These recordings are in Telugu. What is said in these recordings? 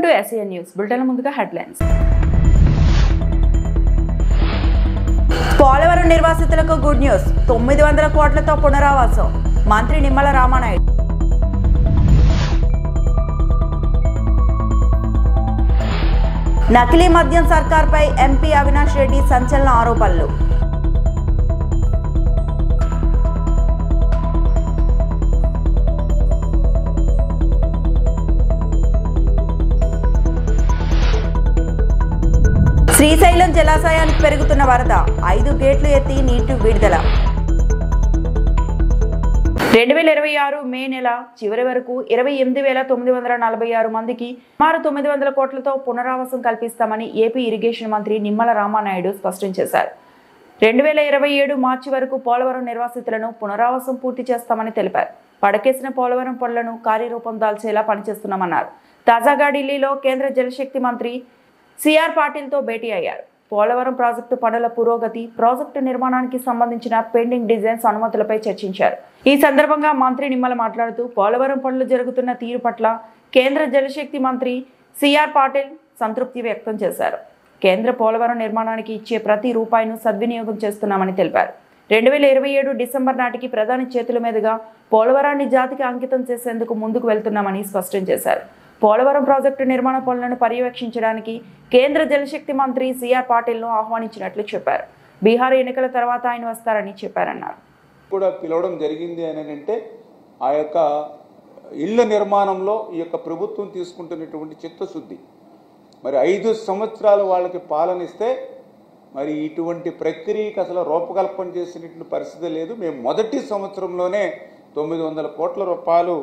టు SAN న్యూస్ బులెటిన్ ముందుగా హెడ్లైన్స్. పోలవరం నిర్వాసితులకు గుడ్ న్యూస్. 900 కోట్లతో పునరావాసం. మంత్రి నిమ్మల రామానాయుడు. నకిలీ మద్యం సర్కార్పై ఎంపీ అవినాష్ రెడ్డి సంచలన ఆరోపణలు. శ్రీశైలం జలాశయానికి పెరుగుతున్న వరద. 5 గేట్లు ఎత్తి నీటి విడుదల. 2026 మే నెల చివరి వరకు 28,946 మందికి సుమారు 900 కోట్లతో పునరావాసం కల్పిస్తామని ఏపీ ఇరిగేషన్ మంత్రి నిమ్మల రామానాయుడు స్పష్టం చేశారు. 2027 మార్చి వరకు పోలవరం నిర్వాసితులను పునరావాసం పూర్తి చేస్తామని తెలిపారు. పడకేసిన పోలవరం పనులను కార్యరూపం దాల్చేలా పనిచేస్తున్నామన్నారు. తాజాగా ఢిల్లీలో కేంద్ర జలశక్తి మంత్రి సిఆర్ పాటిల్తో భేటీ అయ్యారు. పోలవరం ప్రాజెక్టు పనుల పురోగతి, ప్రాజెక్టు నిర్మాణానికి సంబంధించిన పెండింగ్ డిజైన్స్ అనుమతులపై చర్చించారు. ఈ సందర్భంగా మంత్రి నిమ్మల మాట్లాడుతూ పోలవరం పనులు జరుగుతున్న తీరు పట్ల కేంద్ర జలశక్తి మంత్రి సిఆర్ పాటిల్ సంతృప్తి వ్యక్తం చేశారు. కేంద్ర పోలవరం నిర్మాణానికి ఇచ్చే ప్రతి రూపాయిను సద్వినియోగం చేస్తున్నామని తెలిపారు. 2027 డిసెంబర్ నాటికి ప్రధాని చేతుల మీదుగా పోలవరాన్ని జాతికి అంకితం చేసేందుకు ముందుకు వెళ్తున్నామని స్పష్టం చేశారు. పోలవరం ప్రాజెక్టు నిర్మాణ పనులను పర్యవేక్షించడానికి కేంద్ర జలశక్తి మంత్రి సిఆర్ పాటిల్ను ఆహ్వానించినట్లు చెప్పారు. బీహార్ ఎన్నికల తర్వాత ఆయన వస్తారని చెప్పారన్నారు. కూడా పిలవడం జరిగింది అని అంటే ఆ యొక్క ఇళ్ల నిర్మాణంలో ఈ యొక్క ప్రభుత్వం తీసుకుంటున్నటువంటి చిత్తశుద్ధి. మరి 5 సంవత్సరాలు వాళ్ళకి పాలనిస్తే మరి ఇటువంటి ప్రక్రియకి అసలు రూపకల్పన చేసినటువంటి పరిస్థితి లేదు. మేము మొదటి సంవత్సరంలోనే 900 కోట్ల రూపాయలు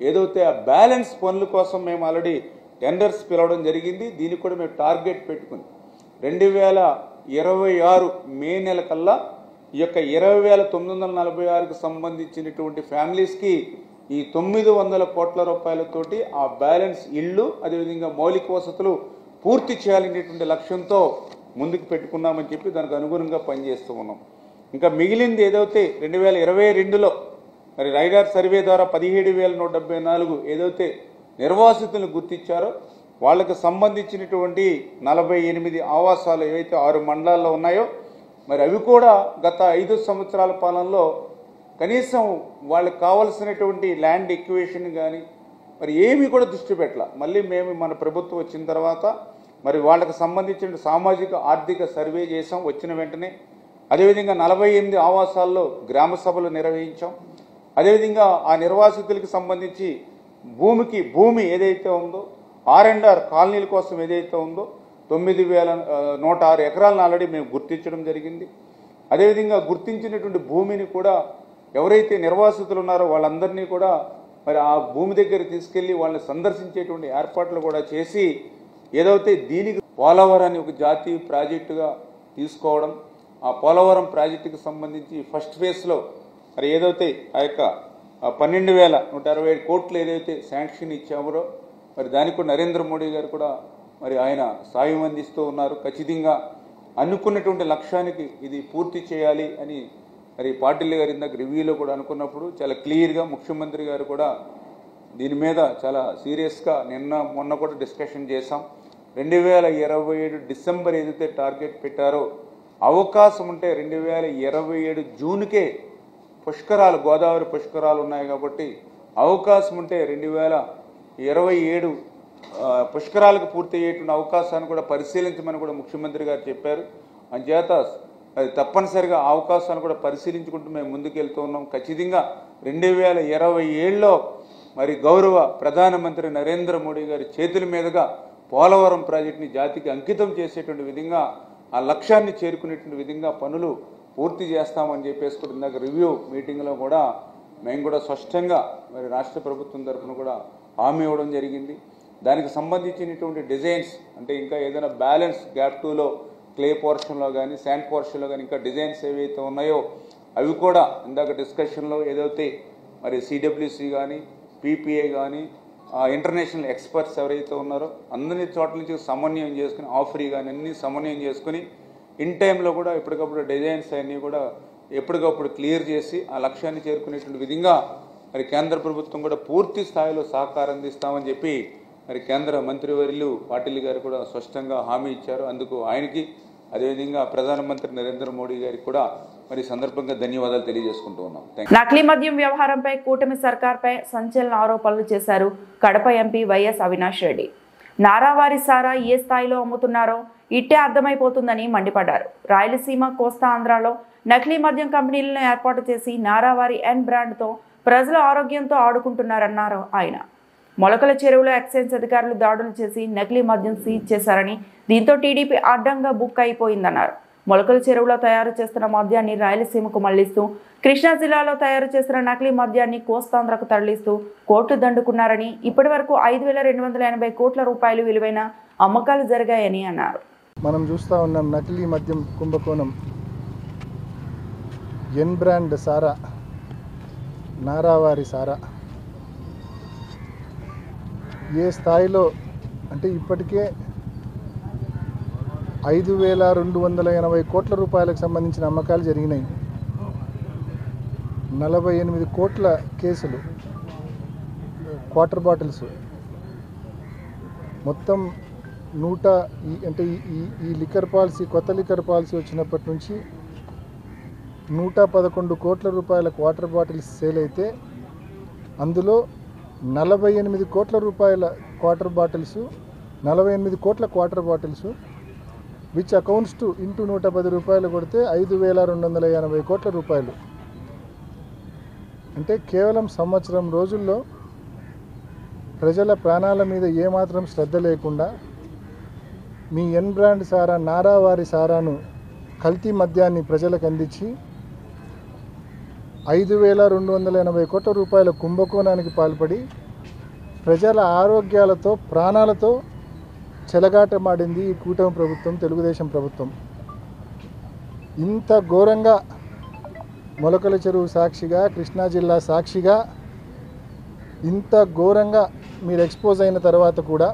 ఏదైతే ఆ బ్యాలెన్స్ పనుల కోసం మేము ఆల్రెడీ టెండర్స్ పిలవడం జరిగింది. దీనికి కూడా మేము టార్గెట్ పెట్టుకుని 2026 మే నెల కల్లా ఈ యొక్క 20,946కు సంబంధించినటువంటి ఫ్యామిలీస్కి ఈ 900 కోట్ల రూపాయలతోటి ఆ బ్యాలెన్స్ ఇళ్ళు అదేవిధంగా మౌలిక వసతులు పూర్తి చేయాలనేటువంటి లక్ష్యంతో ముందుకు పెట్టుకున్నామని చెప్పి దానికి అనుగుణంగా పనిచేస్తూ ఉన్నాం. ఇంకా మిగిలింది ఏదైతే 2022లో మరి రైడార్ సర్వే ద్వారా 17,174 ఏదైతే నిర్వాసితులను గుర్తించారో వాళ్ళకు సంబంధించినటువంటి 48 ఆవాసాలు ఏవైతే 6 మండలాల్లో ఉన్నాయో మరి అవి కూడా గత 5 సంవత్సరాల పాలనలో కనీసం వాళ్ళకి కావలసినటువంటి ల్యాండ్ ఎక్విజిషన్ కానీ మరి ఏమీ కూడా దృష్టి పెట్టాల. మళ్ళీ మేము మన ప్రభుత్వం వచ్చిన తర్వాత మరి వాళ్ళకి సంబంధించిన సామాజిక ఆర్థిక సర్వే చేసాం వచ్చిన వెంటనే. అదేవిధంగా 48 ఆవాసాల్లో గ్రామ సభలు నిర్వహించాం. అదేవిధంగా ఆ నిర్వాసితులకి సంబంధించి భూమి ఏదైతే ఉందో R&R కాలనీల కోసం ఏదైతే ఉందో 9,106 ఎకరాలను ఆల్రెడీ మేము గుర్తించడం జరిగింది. అదేవిధంగా గుర్తించినటువంటి భూమిని కూడా ఎవరైతే నిర్వాసితులు ఉన్నారో వాళ్ళందరినీ కూడా మరి ఆ భూమి దగ్గర తీసుకెళ్లి వాళ్ళని సందర్శించేటువంటి ఏర్పాట్లు కూడా చేసి ఏదైతే దీనికి పోలవరాన్ని ఒక జాతీయ ప్రాజెక్టుగా తీసుకోవడం, ఆ పోలవరం ప్రాజెక్టుకి సంబంధించి ఫస్ట్ ఫేజ్లో మరి ఏదైతే ఆ యొక్క 12,167 కోట్లు ఏదైతే శాంక్షన్ ఇచ్చామో మరి దానికి కూడా నరేంద్ర మోడీ గారు కూడా మరి ఆయన సాయం అందిస్తూ ఉన్నారు. ఖచ్చితంగా అనుకున్నటువంటి లక్ష్యానికి ఇది పూర్తి చేయాలి అని మరి పాటిల్ గారు ఇందాక రివ్యూలో కూడా అనుకున్నప్పుడు చాలా క్లియర్గా ముఖ్యమంత్రి గారు కూడా దీని మీద చాలా సీరియస్గా మొన్న కూడా డిస్కషన్ చేశాం. 2027 డిసెంబర్ ఏదైతే టార్గెట్ పెట్టారో అవకాశం ఉంటే 2027 జూన్కే పుష్కరాలు గోదావరి పుష్కరాలు ఉన్నాయి కాబట్టి అవకాశం ఉంటే 2027 పుష్కరాలకు పూర్తి అయ్యేటువంటి అవకాశాన్ని కూడా పరిశీలించమని కూడా ముఖ్యమంత్రి గారు చెప్పారు. అందుచేత అది తప్పనిసరిగా అవకాశాన్ని కూడా పరిశీలించుకుంటూ మేము ముందుకెళ్తూ ఉన్నాం. ఖచ్చితంగా 2027లో మరి గౌరవ ప్రధానమంత్రి నరేంద్ర మోడీ గారి చేతుల మీదుగా పోలవరం ప్రాజెక్టుని జాతికి అంకితం చేసేటువంటి విధంగా ఆ లక్ష్యాన్ని చేరుకునేటువంటి విధంగా పనులు పూర్తి చేస్తామని చెప్పేసి కూడా ఇందాక రివ్యూ మీటింగ్లో కూడా మేము కూడా స్పష్టంగా మరి రాష్ట్ర ప్రభుత్వం తరఫున కూడా హామీ ఇవ్వడం జరిగింది. దానికి సంబంధించినటువంటి డిజైన్స్ అంటే ఇంకా ఏదైనా బ్యాలెన్స్ గ్యాప్ 2లో క్లే పోర్షన్లో కానీ శాండ్ పోర్షన్లో కానీ ఇంకా డిజైన్స్ ఏవైతే ఉన్నాయో అవి కూడా ఇందాక డిస్కషన్లో ఏదైతే మరి CWC కానీ PPA కానీ ఇంటర్నేషనల్ ఎక్స్పర్ట్స్ ఎవరైతే ఉన్నారో అందరి చోట్ల నుంచి సమన్వయం చేసుకుని ఆఫరీ కానీ అన్ని సమన్వయం చేసుకుని ఇన్ టైంలో కూడా ఎప్పటికప్పుడు డిజైన్స్ అన్నీ కూడా ఎప్పటికప్పుడు క్లియర్ చేసి ఆ లక్ష్యాన్ని చేరుకునేటువంటి విధంగా మరి కేంద్ర ప్రభుత్వం కూడా పూర్తి స్థాయిలో సహకారం అందిస్తామని చెప్పి మరి కేంద్ర మంత్రివర్యులు పాటిల్ గారు కూడా స్పష్టంగా హామీ ఇచ్చారు. అందుకు ఆయనకి అదేవిధంగా ప్రధానమంత్రి నరేంద్ర మోడీ గారికి కూడా మరి సందర్భంగా ధన్యవాదాలు తెలియజేసుకుంటూ ఉన్నాం. నకిలీ మద్యం వ్యవహారంపై కూటమి సర్కార్పై సంచలన ఆరోపణలు చేశారు కడప ఎంపీ వైఎస్ అవినాష్ రెడ్డి. నారావారి సారా ఏ స్థాయిలో అమ్ముతున్నారో ఇట్టే అర్థమైపోతుందని మండిపడ్డారు. రాయలసీమ, కోస్తా ఆంధ్రాలో నకిలీ మద్యం కంపెనీలను ఏర్పాటు చేసి నారావారి ఎన్ బ్రాండ్తో ప్రజల ఆరోగ్యంతో ఆడుకుంటున్నారన్నారు ఆయన. మొలకల చెరువులో ఎక్సైజ్ అధికారులు దాడులు చేసి నకిలీ మద్యం సీజ్ చేశారని, దీంతో టీడీపీ అడ్డంగా బుక్ అయిపోయిందన్నారు. మొలకల చెరువులో తయారు చేస్తున్న మద్యాన్ని రాయలసీమకు మళ్లిస్తూ, కృష్ణా జిల్లాలో తయారు చేస్తున్న నకిలీ మద్యాన్ని కోస్తాంధ్రకు తరలిస్తూ కోట్లు దండుకున్నారని, ఇప్పటి వరకు 5,280 కోట్ల రూపాయలు విలువైన అమ్మకాలు జరిగాయని అన్నారు. మనం చూస్తూ ఉన్నాం నకిలీ మద్యం కుంభకోణం. ఎన్ బ్రాండ్ సారా, నారావారి సారా ఏ స్థాయిలో అంటే ఇప్పటికే 5,280 కోట్ల రూపాయలకు సంబంధించిన అమ్మకాలు జరిగినాయి. 48 కోట్ల కేసులు, క్వార్టర్ బాటిల్స్ మొత్తం ఈ లిక్కర్ పాలసీ, కొత్త లిక్కర్ పాలసీ వచ్చినప్పటి నుంచి 111 కోట్ల రూపాయల క్వార్టర్ బాటిల్స్ సేల్ అయితే, అందులో 48 కోట్ల రూపాయల క్వార్టర్ బాటిల్స్, 48 కోట్ల quarter bottles which accounts to into 110 రూపాయలు కొడితే 5,280 కోట్ల రూపాయలు. అంటే కేవలం సంవత్సరం రోజుల్లో ప్రజల ప్రాణాల మీద ఏమాత్రం శ్రద్ధ లేకుండా మీ ఎన్ బ్రాండ్ సారా, నారావారి సారాను, కల్తీ మద్యాన్ని ప్రజలకు అందించి 5,280 కోట్ల రూపాయల కుంభకోణానికి పాల్పడి ప్రజల ఆరోగ్యాలతో, ప్రాణాలతో చెలగాటమాడింది ఈ కూటమి ప్రభుత్వం, తెలుగుదేశం ప్రభుత్వం. ఇంత ఘోరంగా మొలకల చెరువు సాక్షిగా, కృష్ణా జిల్లా సాక్షిగా ఇంత ఘోరంగా మీరు ఎక్స్పోజ్ అయిన తర్వాత కూడా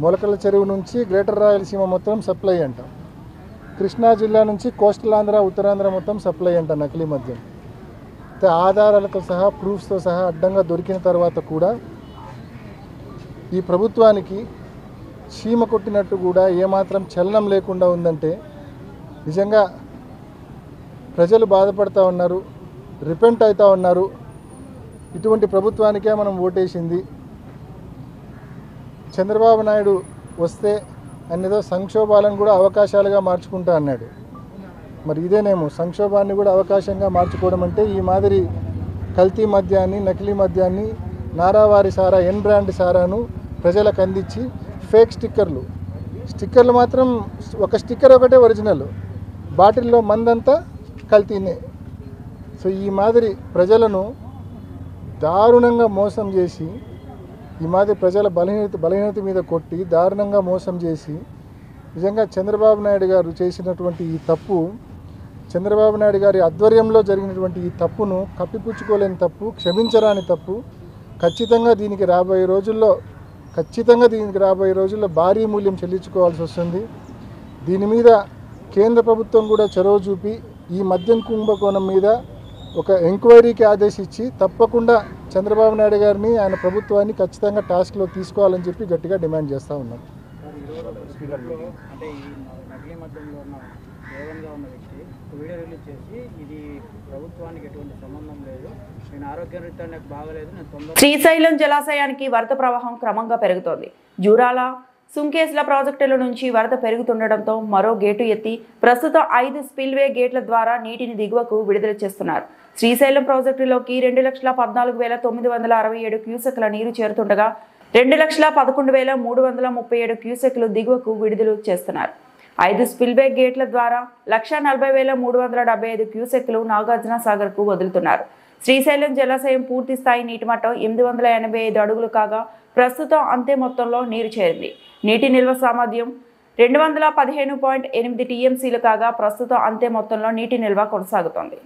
మొలకల చెరువు నుంచి గ్రేటర్ రాయలసీమ మొత్తం సప్లై అంట, కృష్ణా జిల్లా నుంచి కోస్టల్ ఆంధ్ర, ఉత్తరాంధ్ర మొత్తం సప్లై అంట నకిలీ మద్యం. ఆధారాలతో సహా, ప్రూఫ్స్తో సహా అడ్డంగా దొరికిన తర్వాత కూడా ఈ ప్రభుత్వానికి చీమ కొట్టినట్టు కూడా ఏమాత్రం చలనం లేకుండా ఉందంటే నిజంగా ప్రజలు బాధపడుతూ ఉన్నారు, రిపెంట్ అవుతూ ఉన్నారు. ఇటువంటి ప్రభుత్వానికే మనం ఓటేసింది. చంద్రబాబు నాయుడు వస్తే అన్నేదో సంక్షోభాలను కూడా అవకాశాలుగా మార్చుకుంటా అన్నాడు. మరి ఇదేనేమో సంక్షోభాన్ని కూడా అవకాశంగా మార్చుకోవడం అంటే ఈ మాదిరి కల్తీ మద్యాన్ని, నకిలీ మద్యాన్ని, నారావారి సారా, ఎన్ బ్రాండ్ సారాను ప్రజలకు అందించి ఫేక్ స్టిక్కర్లు మాత్రం ఒక స్టిక్కర్ ఒకటే ఒరిజినల్, బాటిల్లో మందంతా కల్తీనే. సో ఈ మాదిరి ప్రజలను దారుణంగా మోసం చేసి, ఈ మాదిరి ప్రజల బలహీనత మీద కొట్టి దారుణంగా మోసం చేసి, నిజంగా చంద్రబాబు నాయుడు గారు చేసినటువంటి ఈ తప్పు, చంద్రబాబు నాయుడు గారి ఆధ్వర్యంలో జరిగినటువంటి ఈ తప్పును కప్పిపుచ్చుకోలేని తప్పు, క్షమించరాని తప్పు. ఖచ్చితంగా దీనికి రాబోయే రోజుల్లో భారీ మూల్యం చెల్లించుకోవాల్సి వస్తుంది. దీని మీద కేంద్ర ప్రభుత్వం కూడా చొరవ చూపి ఈ మద్యం కుంభకోణం మీద ఒక ఎంక్వైరీకి ఆదేశించి తప్పకుండా చంద్రబాబు నాయుడు గారిని, ఆయన ప్రభుత్వాన్ని ఖచ్చితంగా టాస్క్లో తీసుకోవాలని చెప్పి గట్టిగా డిమాండ్ చేస్తూ ఉన్నాం. వీడియో రిలీజ్ చేసి ఇది ప్రభుత్వానికి ఎటువంటి సంబంధం లేదు, నేను ఆరోగ్యరీత్యా నాకు బాగలేదు, నేను తొందరగా. శ్రీశైలం జలాశయానికి వరద ప్రవాహం క్రమంగా పెరుగుతోంది. జూరాల, సుంకేస్ల ప్రాజెక్టుల నుంచి వరద పెరుగుతుండటంతో మరో గేటు ఎత్తి ప్రస్తుతం 5 స్పిల్వే గేట్ల ద్వారా నీటిని దిగువకు విడుదల చేస్తున్నారు. శ్రీశైలం ప్రాజెక్టులోకి 2,14,967 క్యూసెక్ల నీరు చేరుతుండగా 2,11,337 క్యూసెక్లు దిగువకు విడుదల చేస్తున్నారు. 5 స్పిల్వే గేట్ల ద్వారా 1,40,375 క్యూసెక్లు నాగార్జున సాగర్కు వదులుతున్నారు. శ్రీశైలం జలాశయం పూర్తి స్థాయి నీటి మట్టం 885 అడుగులు కాగా ప్రస్తుతం అంతే మొత్తంలో నీరు చేరింది. నీటి నిల్వ సామర్థ్యం 215.8 టీఎంసీలు కాగా ప్రస్తుతం అంతే మొత్తంలో నీటి నిల్వ కొనసాగుతోంది.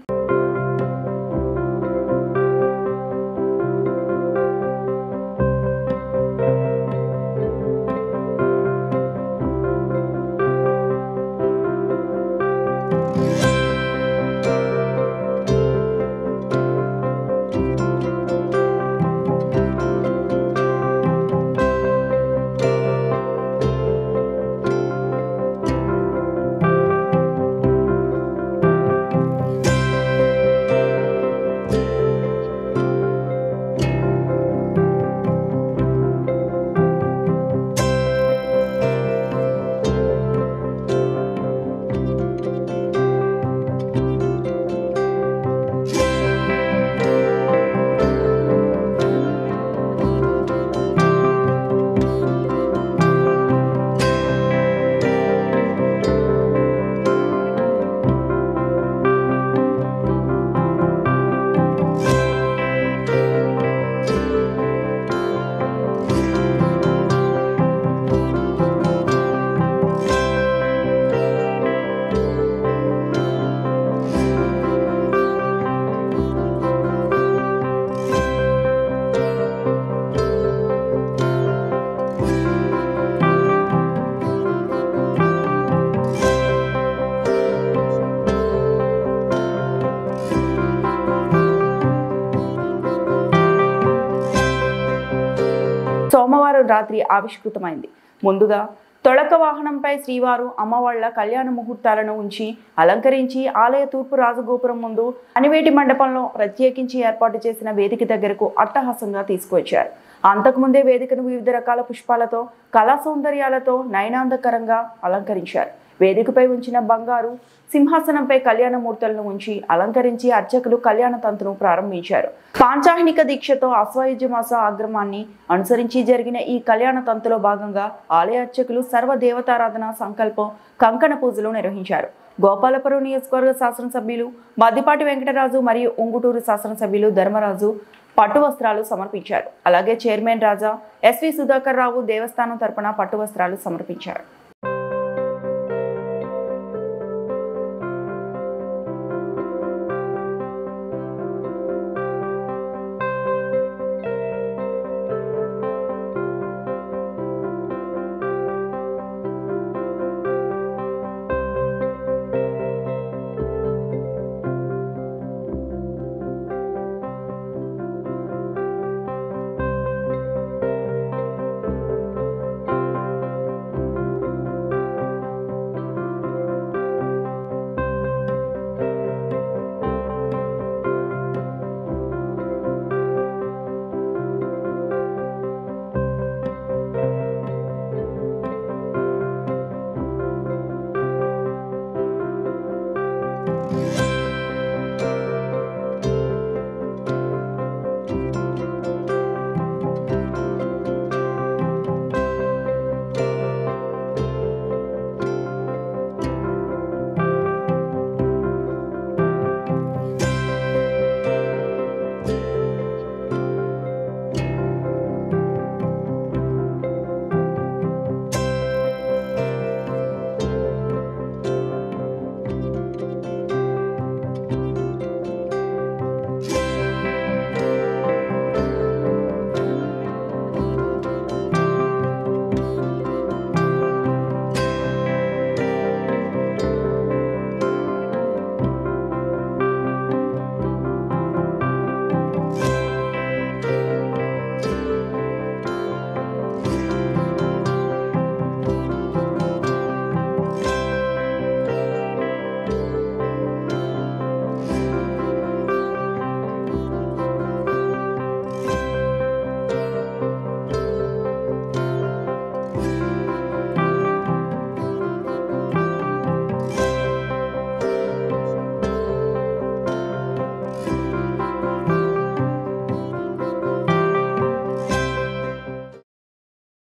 రాత్రి ఆవిష్కృతమైంది. ముందుగా తొలక వాహనంపై శ్రీవారు అమ్మవార్ల కళ్యాణ ముహూర్తాలను ఉంచి అలంకరించి ఆలయ తూర్పు రాజగోపురం ముందు అనివేటి మండపంలో ప్రత్యేకించి ఏర్పాటు చేసిన వేదిక దగ్గరకు అట్టహాసంగా తీసుకువచ్చారు. అంతకుముందే వేదికను వివిధ రకాల పుష్పాలతో కళా సౌందర్యాలతో నయనాందకరంగా అలంకరించారు. వేదికపై ఉంచిన బంగారు సింహాసనంపై కళ్యాణమూర్తులను ఉంచి అలంకరించి అర్చకులు కళ్యాణ తంతును ప్రారంభించారు. పాంచాహ్నిక దీక్షతో ఆశ్వయుజ మాస ఆగ్రమాన్ని అనుసరించి జరిగిన ఈ కళ్యాణ తంతులో భాగంగా ఆలయ అర్చకులు సర్వదేవతారాధన సంకల్పం కంకణ పూజలు నిర్వహించారు. గోపాలపురం నియోజకవర్గ శాసనసభ్యులు మద్దిపాటి వెంకటరాజు మరియు ఉంగుటూరు శాసనసభ్యులు ధర్మరాజు పట్టు వస్త్రాలు సమర్పించారు. అలాగే చైర్మన్ రాజా ఎస్వి సుధాకర్ రావు దేవస్థానం తరపున పట్టు వస్త్రాలు సమర్పించారు.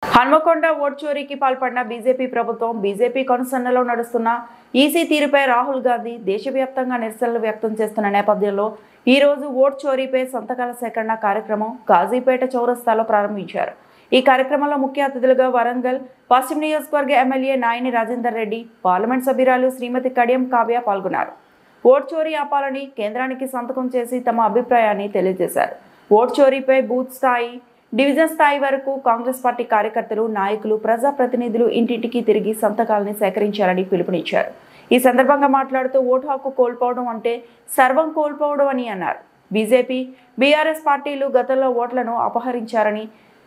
హన్మకొండ ఓట్ చోరీకి పాల్పడిన బీజేపీ ప్రభుత్వం, బీజేపీ కనుసన్నలో నడుస్తున్న ఈసీ తీరుపై రాహుల్ గాంధీ దేశవ్యాప్తంగా నిరసనలు వ్యక్తం చేస్తున్న నేపథ్యంలో ఈ రోజు ఓట్ చోరీపై సంతకాల సేకరణ కార్యక్రమం కాజీపేట చౌరస్తాలో ప్రారంభించారు. ఈ కార్యక్రమంలో ముఖ్య అతిథులుగా వరంగల్ పశ్చిమ నియోజకవర్గ ఎమ్మెల్యే నాయని రాజేందర్ రెడ్డి, పార్లమెంట్ సభ్యురాలు శ్రీమతి కడియం కావ్య పాల్గొన్నారు. ఓట్ చోరీ ఆపాలని కేంద్రానికి సంతకం చేసి తమ అభిప్రాయాన్ని తెలియజేశారు. ఓట్ చోరీపై బూత్ స్థాయి, డివిజన్ స్థాయి వరకు కాంగ్రెస్ పార్టీ కార్యకర్తలు, నాయకులు, ప్రజాప్రతినిధులు ఇంటింటికి తిరిగి సంతకాలని సేకరించాలని పిలుపునిచ్చారు. ఈ సందర్భంగా మాట్లాడుతూ ఓటు హక్కు కోల్పోవడం అంటే సర్వం కోల్పోవడం అని అన్నారు. బీజేపీ, బీఆర్ఎస్ పార్టీలు గతంలో ఓట్లను అపహరించారని,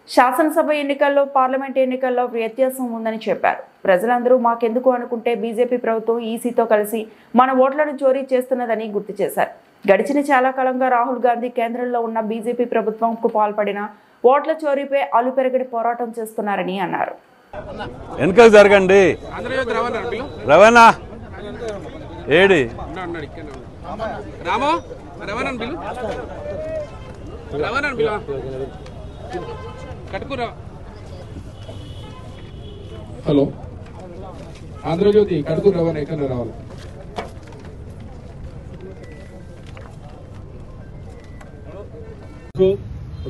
శాసనసభ ఎన్నికల్లో, పార్లమెంట్ ఎన్నికల్లో వ్యత్యాసం ఉందని చెప్పారు. ప్రజలందరూ మాకెందుకు అనుకుంటే బీజేపీ ప్రభుత్వం ఈసీతో కలిసి మన ఓట్లను చోరీ చేస్తున్నదని గుర్తు చేశారు. గడిచిన చాలా కాలంగా రాహుల్ గాంధీ కేంద్రంలో ఉన్న బీజేపీ ప్రభుత్వంకు పాల్పడిన ఓట్ల చోరీపై అలుపెరగని పోరాటం చేస్తున్నారని అన్నారు. వెనక జరగండి. రవాణా ఏడి హలో, ఆంధ్రజ్యోతి కడుకూరు రవాణా ఎక్కడ రావాలి?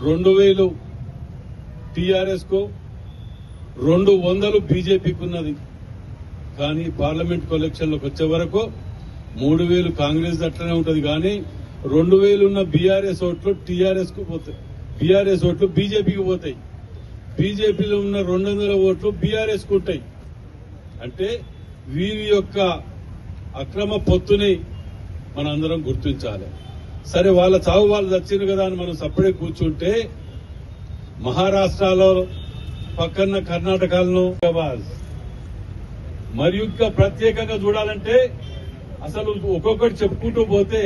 2000 టీఆర్ఎస్ కు 200 బీజేపీకి ఉన్నది. కానీ పార్లమెంట్ ఎలక్షన్లోకి వచ్చే వరకు 3000 కాంగ్రెస్ అట్లనే ఉంటది. కానీ 2000 ఉన్న బీఆర్ఎస్ ఓట్లు టీఆర్ఎస్ కు పోతాయి, బీఆర్ఎస్ ఓట్లు బీజేపీకి పోతాయి. బీజేపీలో ఉన్న 200 ఓట్లు బీఆర్ఎస్ కు ఉంటాయి. అంటే వీరి యొక్క అక్రమ పొత్తుని మనందరం గుర్తించాలి. సరే, వాళ్ళ చావు వాళ్ళు చచ్చింది కదా అని మనం సప్పుడే కూర్చుంటే, మహారాష్ట్రలో పక్కన కర్ణాటకలో మరియు ఇంకా ప్రత్యేకంగా చూడాలంటే అసలు ఒక్కొక్కటి చెప్పుకుంటూ పోతే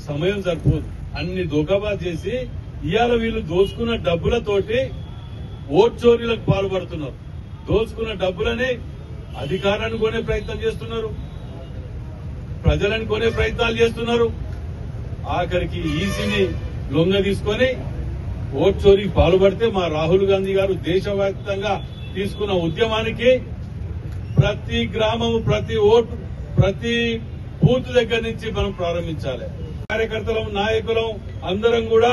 సమయం సరిపోదు. అన్ని దోకాబాద్ చేసి ఇవాళ వీళ్ళు దోచుకున్న డబ్బులతోటి ఓట్ చోరీలకు పాల్పడుతున్నారు. దోచుకున్న డబ్బులని అధికారాన్ని కొనే ప్రయత్నం చేస్తున్నారు, ప్రజలను కొనే ప్రయత్నాలు చేస్తున్నారు. ఆఖరికి ఈసీని లొంగ తీసుకొని ఓట్ చోరీకి పాల్పడితే మా రాహుల్ గాంధీ గారు దేశవ్యాప్తంగా తీసుకున్న ఉద్యమానికి ప్రతి గ్రామము, ప్రతి ఓటు, ప్రతి బూత్ దగ్గర నుంచి మనం ప్రారంభించాలి. కార్యకర్తలం, నాయకులం అందరం కూడా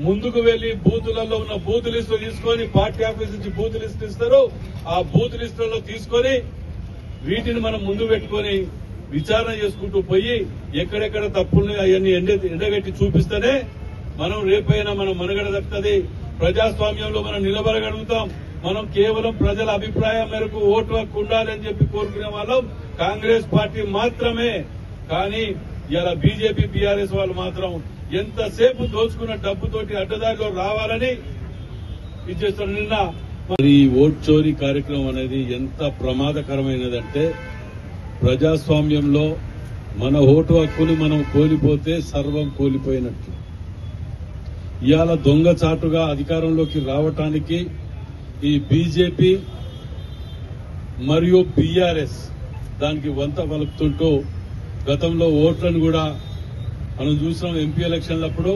ముందుకు వెళ్లి బూతులలో ఉన్న బూత్ లిస్టు తీసుకొని, పార్టీ ఆఫీస్ నుంచి బూత్ లిస్టు ఇస్తారు, ఆ బూత్ లిస్టులలో తీసుకొని వీటిని మనం ముందు పెట్టుకొని విచారణ చేసుకుంటూ పోయి ఎక్కడెక్కడ తప్పుల్ని అవన్నీ ఎండగట్టి చూపిస్తేనే మనం రేపైనా మనం మనుగడ దక్కుతుంది. ప్రజాస్వామ్యంలో మనం నిలబడగలుగుతాం. మనం కేవలం ప్రజల అభిప్రాయం మేరకు ఓటు హక్కు ఉండాలని చెప్పి కోరుకునే వాళ్ళం కాంగ్రెస్ పార్టీ మాత్రమే. కానీ ఇలా బీజేపీ, బీఆర్ఎస్ వాళ్ళు మాత్రం ఎంతసేపు దోచుకున్న డబ్బుతోటి అడ్డదారిలో రావాలని ఇచ్చేస్తారు. నిన్న ఈ ఓట్ చోరీ కార్యక్రమం అనేది ఎంత ప్రమాదకరమైనదంటే ప్రజాస్వామ్యంలో మన ఓటు హక్కుని మనం కోల్పోతే సర్వం కోల్పోయినట్లు. ఇవాళ దొంగచాటుగా అధికారంలోకి రావటానికి ఈ బీజేపీ మరియు బీఆర్ఎస్ దానికి వంత పలుకుతుంటూ గతంలో ఓట్లను కూడా మనం చూసినాం. ఎంపీ ఎలక్షన్లప్పుడు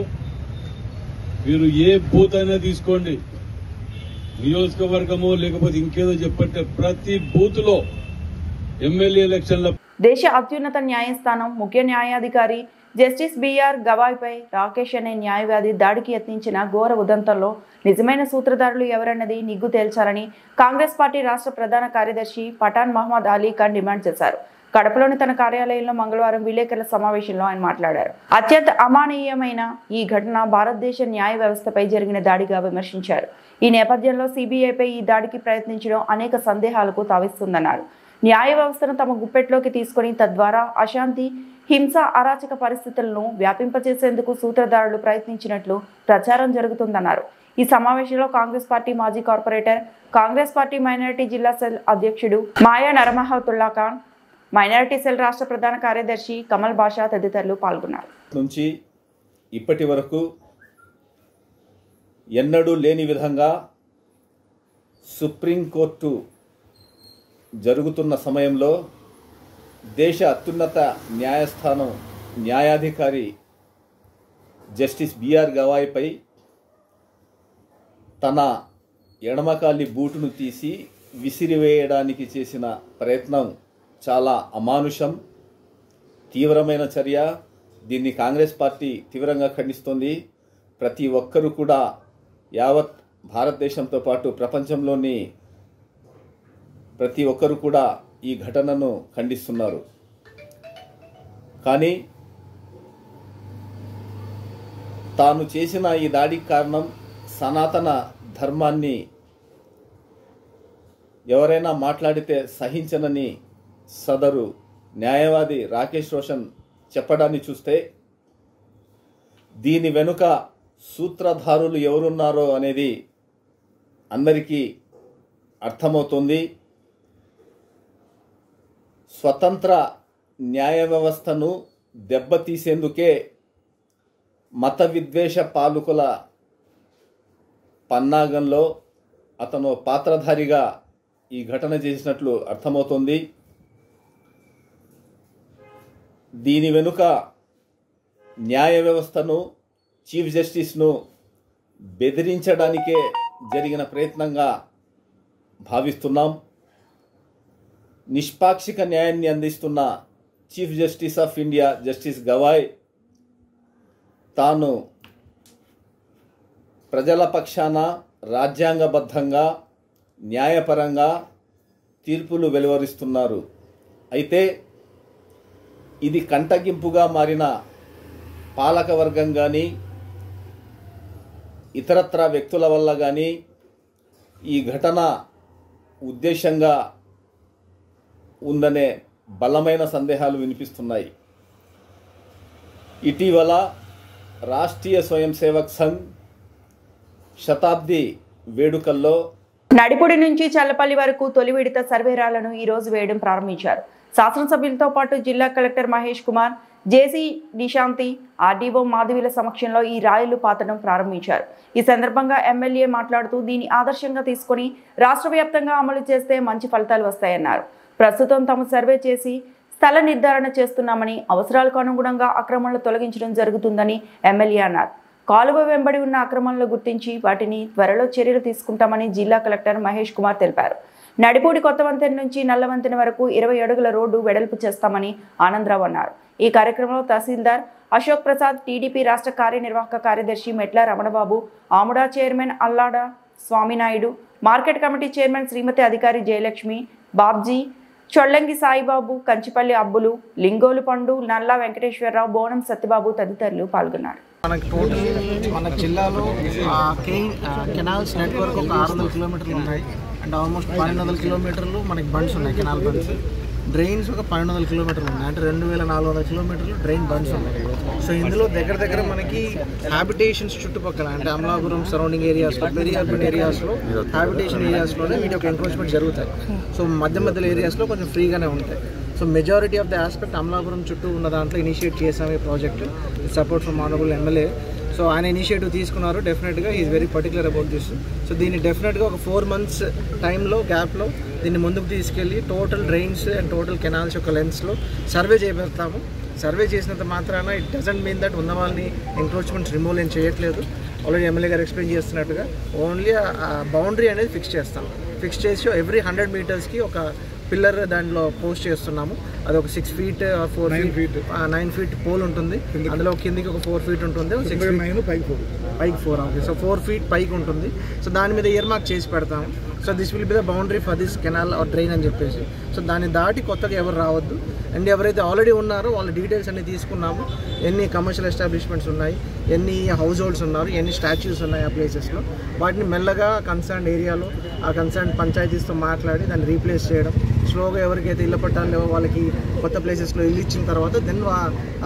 మీరు ఏ బూత్ అయినా తీసుకోండి, నియోజకవర్గమో లేకపోతే ఇంకేదో చెప్పంటే ప్రతి బూత్ లో ఎమ్మెల్యే ఎలక్షన్ల దేశ అత్యున్నత న్యాయస్థానం ముఖ్య న్యాయాధికారి జస్టిస్ బిఆర్ గవాయ్పై రాకేష్ అనే న్యాయవాది దాడికి యత్నించిన ఘోర ఉదంతంలో నిజమైన సూత్రధారులు ఎవరన్నది నిగ్గు తేల్చాలని కాంగ్రెస్ పార్టీ రాష్ట్ర ప్రధాన కార్యదర్శి పఠాన్ మహమ్మద్ అలీ ఖాన్ డిమాండ్ చేశారు. కడపలోని తన కార్యాలయంలో మంగళవారం విలేకరుల సమావేశంలో ఆయన మాట్లాడారు. అత్యంత అమానవీయమైన ఈ ఘటన భారతదేశ న్యాయ వ్యవస్థపై జరిగిన దాడిగా విమర్శించారు. ఈ నేపథ్యంలో సిబిఐపై ఈ దాడికి ప్రయత్నించడం అనేక సందేహాలకు తావిస్తుందన్నారు. న్యాయ వ్యవస్థను తమ గుప్పెట్లోకి తీసుకుని తద్వారా అశాంతి, హింస, అరాచక పరిస్థితులను వ్యాపింపచేసేందుకు సూత్రధారులు ప్రయత్నించినట్లు ప్రచారం జరుగుతుందన్నారు. ఈ సమావేశంలో కాంగ్రెస్ పార్టీ మాజీ కార్పొరేటర్, కాంగ్రెస్ పార్టీ మైనారిటీ జిల్లా సెల్ అధ్యక్షుడు మాయా నరమహతుల్లా ఖాన్, మైనారిటీ సెల్ రాష్ట్ర ప్రధాన కార్యదర్శి కమల్ బాషా తదితరులు పాల్గొన్నారు. నుంచి ఇప్పటి వరకు ఎన్నడూ లేని విధంగా సుప్రీంకోర్టు జరుగుతున్న సమయంలో దేశ అత్యున్నత న్యాయస్థానం న్యాయాధికారి జస్టిస్ బిఆర్ గవాయ్పై తన ఎడమకాలి బూటును తీసి విసిరివేయడానికి చేసిన ప్రయత్నం చాలా అమానుషం, తీవ్రమైన చర్య. దీన్ని కాంగ్రెస్ పార్టీ తీవ్రంగా ఖండిస్తోంది. ప్రతి ఒక్కరూ కూడా యావత్ భారతదేశంతో పాటు ప్రపంచంలోని ప్రతి ఒక్కరూ కూడా ఈ ఘటనను ఖండిస్తున్నారు. కానీ తాను చేసిన ఈ దాడికి కారణం సనాతన ధర్మాన్ని ఎవరైనా మాట్లాడితే సహించనని సదరు న్యాయవాది రాకేష్ రోషన్ చెప్పడాన్ని చూస్తే దీని వెనుక సూత్రధారులు ఎవరున్నారో అనేది అందరికీ అర్థమవుతుంది. స్వతంత్ర న్యాయ వ్యవస్థను దెబ్బతీసేందుకే మత విద్వేష పాలకుల పన్నాగంలో అతను పాత్రధారిగా ఈ ఘటన చేసినట్లు అర్థమవుతోంది. దీని వెనుక న్యాయ వ్యవస్థను, చీఫ్ జస్టిస్ను బెదిరించడానికే జరిగిన ప్రయత్నంగా భావిస్తున్నాం. నిష్పాక్షిక న్యాయాన్ని అందిస్తున్న chief justice of India justice Gavai తాను ప్రజల పక్షాన రాజ్యాంగబద్ధంగా న్యాయపరంగా తీర్పులు వెలువరిస్తున్నారు. అయితే ఇది కంటగింపుగా మారిన పాలకవర్గం కానీ ఇతరత్ర వ్యక్తుల వల్ల కానీ ఈ ఘటన ఉద్దేశంగా ఉందనే బలమైన సందేహాలు వినిపిస్తున్నాయి. ఇటీవల రాష్ట్రీయ స్వయం సేవక్ సంఘ్ శతాబ్ది వేడుకల్లో నడిపొడి నుంచి చల్లపల్లి వరకు తొలి విడత సర్వేరాలను ఈ రోజు వేయడం ప్రారంభించారు. శాసనసభ్యులతో పాటు జిల్లా కలెక్టర్ మహేష్ కుమార్, జేసీ నిశాంతి, ఆర్డీఓ మాధవిల సమక్షంలో ఈ రాయిలు పాతడం ప్రారంభించారు. ఈ సందర్భంగా ఎమ్మెల్యే మాట్లాడుతూ దీన్ని ఆదర్శంగా తీసుకుని రాష్ట్ర వ్యాప్తంగా అమలు చేస్తే మంచి ఫలితాలు వస్తాయన్నారు. ప్రస్తుతం తాము సర్వే చేసి స్థల నిర్ధారణ చేస్తున్నామని, అవసరాలకు అనుగుణంగా అక్రమాలను తొలగించడం జరుగుతుందని ఎమ్మెల్యే అన్నారు. కాలువ వెంబడి ఉన్న అక్రమాలను గుర్తించి వాటిని త్వరలో చర్యలు తీసుకుంటామని జిల్లా కలెక్టర్ మహేష్ కుమార్ తెలిపారు. నడిపూడి కొత్త వంతెన నుంచి నల్ల వంతెన వరకు 20 అడుగుల రోడ్డు వెడల్పు చేస్తామని ఆనందరావు అన్నారు. ఈ కార్యక్రమంలో తహసీల్దార్ అశోక్ ప్రసాద్, టీడీపీ రాష్ట్ర కార్యనిర్వాహక కార్యదర్శి Metla Ramanababu, Amuda chairman Allada Swaminaidu, market committee chairman Srimathi Adhikari Jayalakshmi, Babji, Chollangi Saibaba, Kanchipalli అబ్బులు, లింగోలు పండు, నల్లా వెంకటేశ్వరరావు, బోనం సత్యబాబు తదితరులు పాల్గొన్నారు. మనకి టోటల్ మన జిల్లాలో కెనాల్స్ నెట్వర్క్ ఒక 600 కిలోమీటర్లు ఉన్నాయి. అండ్ ఆల్మోస్ట్ 1200 కిలోమీటర్లు మనకి బండ్స్ ఉన్నాయి, కెనాల్ బండ్స్. డ్రైన్స్ ఒక 1200 కిలోమీటర్లు ఉన్నాయి, అంటే 2400 కిలోమీటర్లు డ్రైన్ బండ్స్ ఉన్నాయి. సో ఇందులో దగ్గర మనకి హ్యాబిటేషన్స్ చుట్టుపక్కల, అంటే అమలాపురం సరౌండింగ్ ఏరియాస్లో, వెరీ అర్బన్ ఏరియాస్లో, హ్యాబిటేషన్ ఏరియాస్లోనే వీటి యొక్క ఎంక్రోచ్మెంట్ జరుగుతాయి. సో మధ్యలో ఏరియాస్లో కొంచెం ఫ్రీగానే ఉంటాయి. So majority of the aspect Amalapuram చుట్టూ ఉన్న దాంట్లో ఇనిషియేట్ చేసాము ఈ project, support from honourable MLA. So ఆయన ఇనిషియేటివ్ తీసుకున్నారు. డెఫినెట్గా is very particular about this. So దీన్ని డెఫినెట్గా ఒక 4 months టైంలో గ్యాప్లో దీన్ని ముందుకు తీసుకెళ్ళి total drains and total canals యొక్క లెన్స్లో సర్వే చేయబెడతాము. సర్వే చేసినంత మాత్రాన ఇట్ డజంట్ మీన్ దట్ ఉన్న వాళ్ళని ఎంక్రోచ్మెంట్స్ రిమూవ్ ఏం చేయట్లేదు. ఆల్రెడీ ఎమ్మెల్యే గారు ఎక్స్ప్లెయిన్ చేస్తున్నట్టుగా ఓన్లీ బౌండరీ అనేది ఫిక్స్ చేస్తాం. ఫిక్స్ చేసి ఎవ్రీ 100 మీటర్స్కి ఒక పిల్లర్ దాంట్లో పోస్ట్ చేస్తున్నాము. అది ఒక 6 feet 4 feet 9 feet పోల్ ఉంటుంది. అందులో కిందికి ఒక 4 feet ఉంటుంది, 6 feet పైకి 4. ఓకే, సో 4 feet పైకి ఉంటుంది. సో దాని మీద ఇయర్ మార్క్ చేసి పెడతాము. So this will be the boundary for this canal or drain అని చెప్పేసి. సో దాన్ని దాటి కొత్తగా ఎవరు రావద్దు. అండ్ ఎవరైతే ఆల్రెడీ ఉన్నారో వాళ్ళ డీటెయిల్స్ అన్ని తీసుకున్నాము. ఎన్ని కమర్షియల్ ఎస్టాబ్లిష్మెంట్స్ ఉన్నాయి, ఎన్ని హౌస్ హోల్డ్స్ ఉన్నారు, ఎన్ని స్టాచ్యూస్ ఉన్నాయి ఆ ప్లేసెస్లో, వాటిని మెల్లగా కన్సర్న్ ఏరియాలో ఆ కన్సర్న్ పంచాయతీస్తో మాట్లాడి దాన్ని రీప్లేస్ చేయడం. స్లోగా ఎవరికైతే ఇళ్ళ పట్టాలు లేవో వాళ్ళకి కొత్త ప్లేసెస్లో ఇల్లు ఇచ్చిన తర్వాత దెన్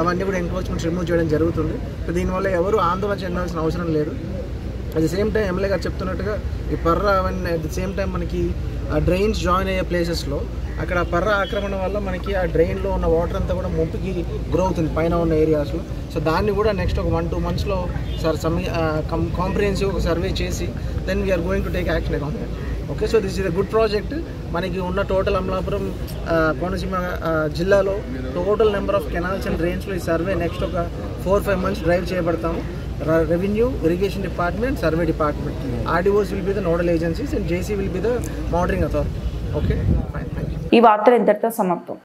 అవన్నీ కూడా ఎంక్రోచ్మెంట్స్ రిమూవ్ చేయడం జరుగుతుంది. సో దీనివల్ల ఎవరు ఆందోళన చెందాల్సిన అవసరం లేదు. At the same time MLA గారు చెప్తున్నట్టుగా ఈ పర్ర అవన్నీ అట్ ది సేమ్ టైం మనకి ఆ డ్రైన్స్ జాయిన్ అయ్యే ప్లేసెస్లో అక్కడ పర్ర ఆక్రమణ వల్ల మనకి ఆ డ్రైన్లో ఉన్న వాటర్ అంతా కూడా ముంపుకి గ్రో అవుతుంది పైన ఉన్న ఏరియాస్లో. సో దాన్ని కూడా నెక్స్ట్ ఒక 1-2 monthsలో కాంప్రిహెన్సివ్ ఒక సర్వే చేసి then we're going to take action on that. Okay, so this is a good project. మనకి ఉన్న టోటల్ అమలాపురం కోనసీమ జిల్లాలో total number of canals and డ్రైన్స్లో ఈ సర్వే నెక్స్ట్ ఒక 4-5 months డ్రైవ్ చేయబడతాము. Revenue, irrigation department, survey department, RDOs will be the nodal agencies and JC will be the monitoring authority. Okay, fine, thank you. ఈ వార్తలు ఇంతటితో సమాప్తం.